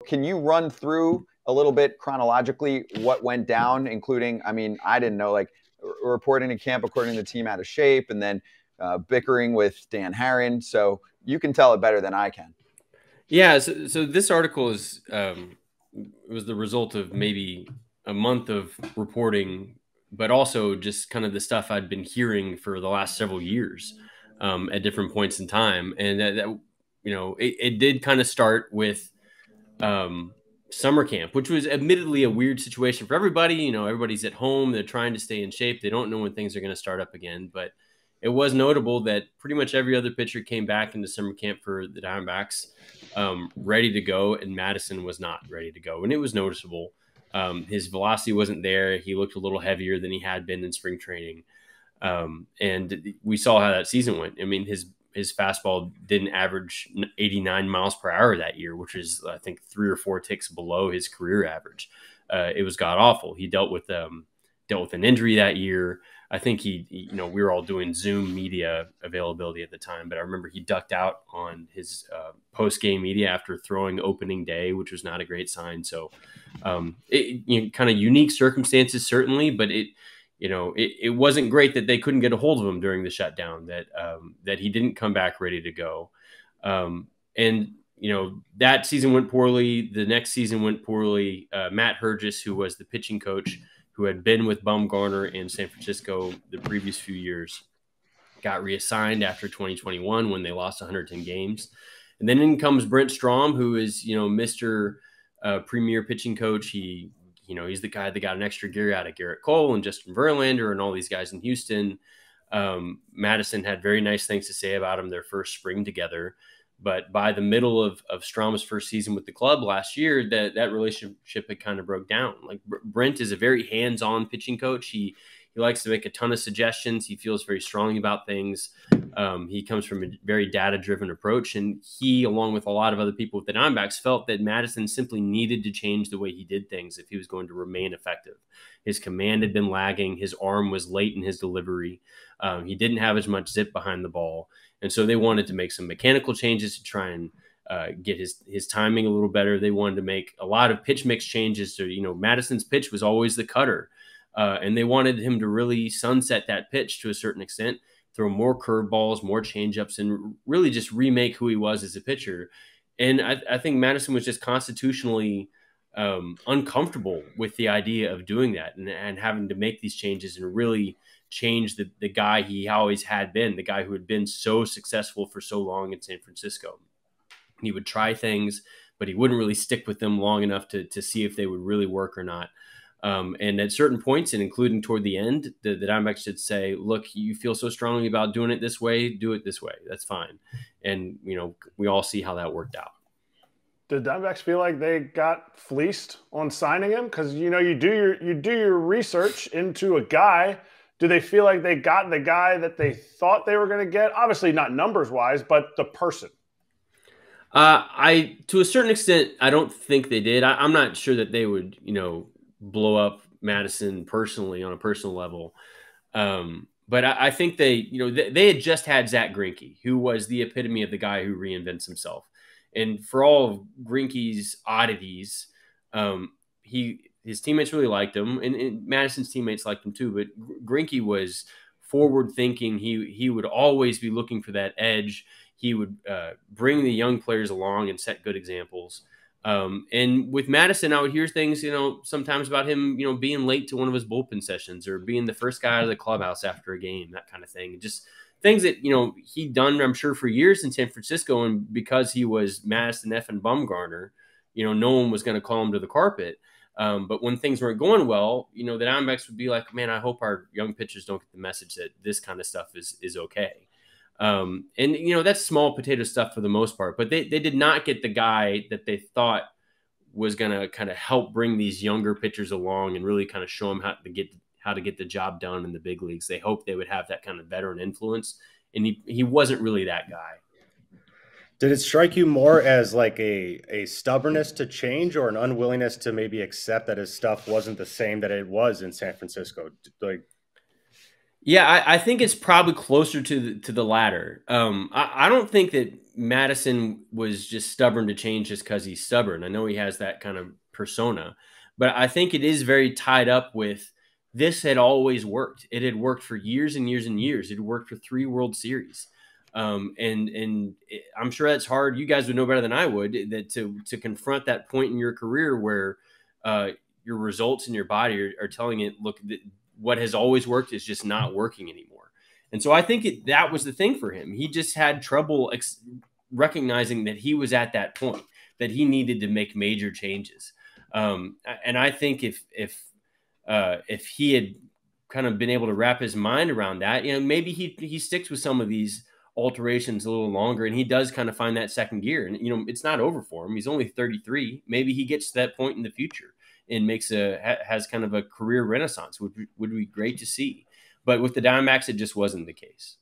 can you run through a little bit chronologically what went down, including, I mean, I didn't know, like reporting to camp according to the team out of shape, and then bickering with Dan Herron. So you can tell it better than I can. Yeah. So this article is was the result of maybe a month of reporting, but also just kind of the stuff I'd been hearing for the last several years at different points in time. And that it did kind of start with summer camp, which was admittedly a weird situation for everybody. Everybody's at home. They're trying to stay in shape. They don't know when things are going to start up again. But it was notable that pretty much every other pitcher came back into summer camp for the Diamondbacks ready to go, and Madison was not ready to go. And it was noticeable. His velocity wasn't there. He looked a little heavier than he had been in spring training. And we saw how that season went. I mean, his fastball didn't average 89 miles per hour that year, which is, I think, 3 or 4 ticks below his career average. It was god awful. He dealt with an injury that year. I think we were all doing Zoom media availability at the time, but I remember he ducked out on his post-game media after throwing opening day, which was not a great sign. So kind of unique circumstances, certainly, but it wasn't great that they couldn't get a hold of him during the shutdown, that he didn't come back ready to go. And that season went poorly. The next season went poorly. Matt Hergis, who was the pitching coach, who had been with Bumgarner in San Francisco the previous few years, got reassigned after 2021 when they lost 110 games. And then in comes Brent Strom, who is, Mr. Premier pitching coach. He's the guy that got an extra gear out of Garrett Cole and Justin Verlander and all these guys in Houston. Madison had very nice things to say about him their first spring together. But by the middle of Strom's first season with the club last year, that relationship had kind of broke down. Like, Brent is a very hands-on pitching coach. He likes to make a ton of suggestions. He feels very strongly about things. He comes from a very data-driven approach, and he, along with a lot of other people with the Diamondbacks, felt that Madison simply needed to change the way he did things if he was going to remain effective. His command had been lagging. His arm was late in his delivery. He didn't have as much zip behind the ball. And so they wanted to make some mechanical changes to try and get his timing a little better. They wanted to make a lot of pitch mix changes. So, Madison's pitch was always the cutter. And they wanted him to really sunset that pitch to a certain extent, throw more curveballs, more changeups, and really just remake who he was as a pitcher. And I think Madison was just constitutionally uncomfortable with the idea of doing that and having to make these changes and really change the guy he always had been, the guy who had been so successful for so long in San Francisco. He would try things, but he wouldn't really stick with them long enough to see if they would really work or not. And at certain points, and including toward the end, the Diamondbacks should say, look, you feel so strongly about doing it this way, do it this way. That's fine. And, we all see how that worked out. Did Diamondbacks feel like they got fleeced on signing him? Because, you do your research into a guy. Do they feel like they got the guy that they thought they were going to get? Obviously not numbers-wise, but the person. To a certain extent, I don't think they did. I'm not sure that they would, blow up Madison personally on a personal level. But I think they had just had Zach Greinke, who was the epitome of the guy who reinvents himself. And for all of Greinke's oddities, his teammates really liked him, and Madison's teammates liked him too. But Greinke was forward-thinking. He would always be looking for that edge. He would bring the young players along and set good examples. And with Madison, I would hear things, sometimes about him, being late to one of his bullpen sessions or being the first guy out of the clubhouse after a game, that kind of thing. And just things that, he'd done, I'm sure, for years in San Francisco. And because he was Madison effing Bumgarner, no one was going to call him to the carpet. But when things weren't going well, the Diamondbacks would be like, man, I hope our young pitchers don't get the message that this kind of stuff is okay. And, that's small potato stuff for the most part, but they did not get the guy that they thought was going to kind of help bring these younger pitchers along and really kind of show them how to get the job done in the big leagues. They hoped they would have that kind of veteran influence, and he wasn't really that guy. Did it strike you more as like a stubbornness to change or an unwillingness to maybe accept that his stuff wasn't the same that it was in San Francisco? Yeah, I think it's probably closer to the latter. I don't think that Madison was just stubborn to change just because he's stubborn. I know he has that kind of persona, but I think it is very tied up with this had always worked. It had worked for years and years and years. It had worked for 3 World Series. I'm sure that's hard. You guys would know better than I would that to confront that point in your career where your results and your body are telling it, look, what has always worked is just not working anymore. And so I think that was the thing for him. He just had trouble recognizing that he was at that point, that he needed to make major changes. And I think if he had kind of been able to wrap his mind around that, maybe he sticks with some of these alterations a little longer, and he does kind of find that second gear. And it's not over for him. He's only 33. Maybe he gets to that point in the future and has kind of a career renaissance, which would be great to see. But with the Diamondbacks, it just wasn't the case.